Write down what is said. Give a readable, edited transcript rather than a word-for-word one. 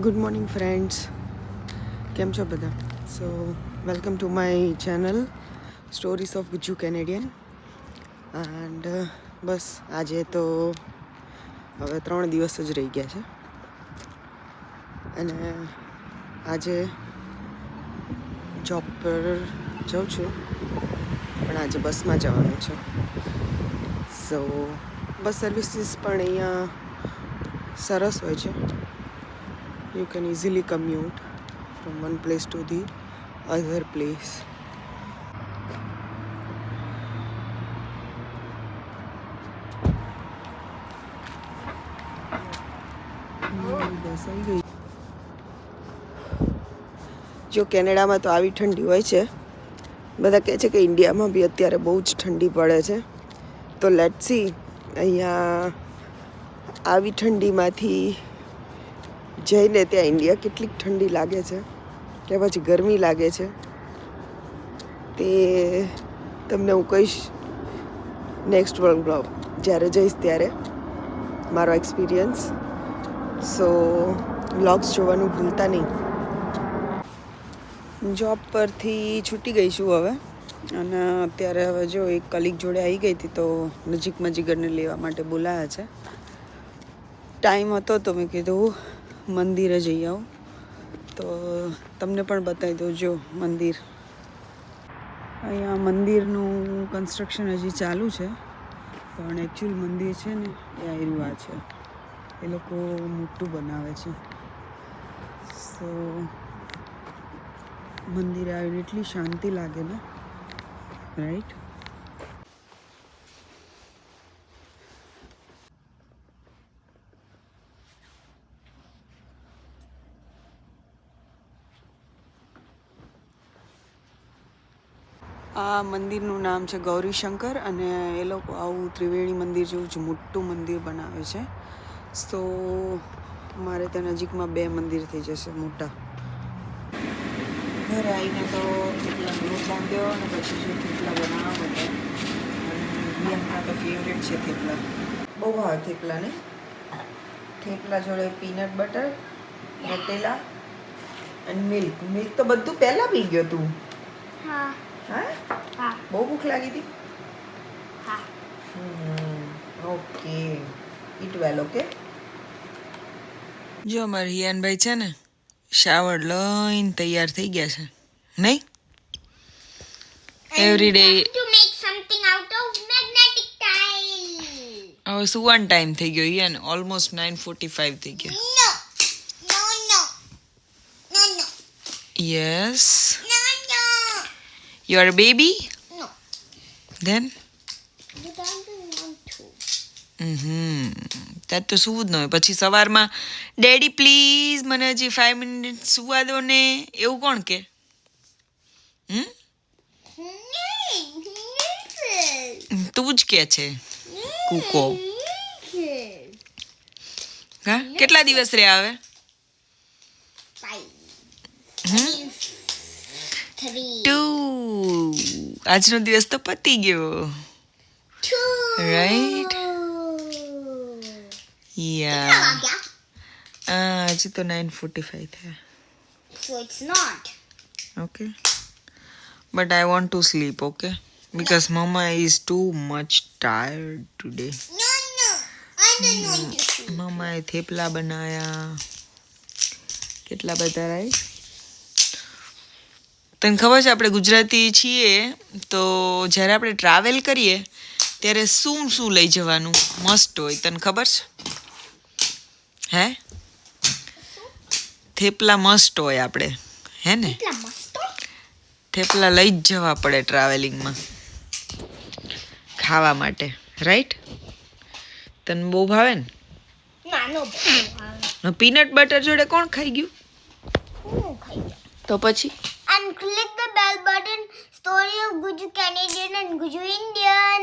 Good morning, friends. કેમ છો બધા? So welcome to my channel stories of Gujju Canadian. And બસ આજે તો હવે 3 દિવસ જ રહી ગયા છે અને આજે જોબ પર જાઉં છું, પણ આજે બસમાં જવાનું છે. સો બસ સર્વિસીસ પણ અહીંયા સરસ હોય છે. You can easily commute from one place to the other place. બસ આવી ગઈ. જો કેનેડામાં તો આવી ઠંડી હોય છે. બધા કહે છે કે ઇન્ડિયામાં બી અત્યારે બહુ જ ઠંડી પડે છે. તો લેટ્સ સી અહીંયા આવી ઠંડીમાંથી જઈને ત્યાં ઇન્ડિયા કેટલીક ઠંડી લાગે છે કે પછી ગરમી લાગે છે તે તમને હું કહીશ નેક્સ્ટ વ્લોગ જ્યારે જઈશ ત્યારે મારો એક્સપિરિયન્સ. સો વ્લોગ્સ જોવાનું ભૂલતા નહીં. જોબ પરથી છૂટી ગઈ છું હવે, અને અત્યારે હવે જો એક કલીગ જોડે આવી ગઈ હતી તો નજીકમાં જીગરને લેવા માટે બોલાયા છે. ટાઈમ હતો તો મેં કીધું મંદિરે જઈ આવું, તો તમને પણ બતાવી દઉં. જો મંદિર, અહીંયા મંદિરનું કન્સ્ટ્રક્શન હજી ચાલુ છે, પણ એકચ્યુઅલ મંદિર છે ને એ આયરું આ છે. એ લોકો મોટું બનાવે છે. સો મંદિરે આવીને એટલી શાંતિ લાગે ને, રાઈટ? આ મંદિરનું નામ છે ગૌરીશંકર, અને એ લોકો આવું ત્રિવેણી મંદિર જેવું જ મોટું મંદિર બનાવે છે. સો મારે ત્યાં નજીકમાં 2 મંદિર થઈ જશે મોટા. ઘરે આવીને તો થેપલા લોટ બાંધ્યો અને પછી જો થેપલા બનાવવા બધા. રિયાના તો ફેવરેટ છે થેપલા, બહુ ભાવે થેપલા ને. થેપલા જોડે પીનટ બટર, નટેલા અને મિલ્ક. મિલ્ક તો બધું પહેલાં પી ગયો તું. હા. હા, બહુ ભૂખ લાગી હતી? હા. ઓકે, ઈટ વેલ. ઓકે. જો અમારા હિયાનભાઈ છે ને, શાવર લઈને તૈયાર થઈ ગયા છે, નહીં? Every day to make something out of magnetic tile. હવે સુવાનો ટાઈમ થઈ ગયો. હિયાન ઓલમોસ્ટ 9:45 થઈ ગયા. No. Yes. No. You are a baby? No. Then? But I don't want to. ત્યાં તો સુવું જ ન હોય. પછી સવારમાં ડેડી પ્લીઝ મને હજી 5 મિનિટ સુવા દો ને, એવું કોણ કે? તું જ કે છે કૂકો. હા, કેટલા દિવસ રહ્યા હવે? 3. 2. આજનો દિવસ તો પતી ગયો, રાઈટ? યા હજી તો 9:45 થયા. So it's not. Okay, but I want to sleep, okay? Because Mama is too much tired today. No. I don't want to sleep. મમ્માએ thepla બનાયા કેટલા બધા, રાઈટ? તને ખબર છે આપણે ગુજરાતી છીએ તો જ્યારે આપણે ટ્રાવેલ કરીએ ત્યારે શું લઈ જવાનું મસ્ટ હોય, તને ખબર છે? હે, થેપલા મસ્ટ હોય આપણે, હે ને? થેપલા લઈ જ જવા પડે ટ્રાવેલિંગમાં ખાવા માટે, રાઈટ? તને બહુ ભાવે ને? No. પીનટ બટર જોડે કોણ ખાઈ ગયું? તો પછી And click the bell button. Story of Guju Canadian and Guju Indian.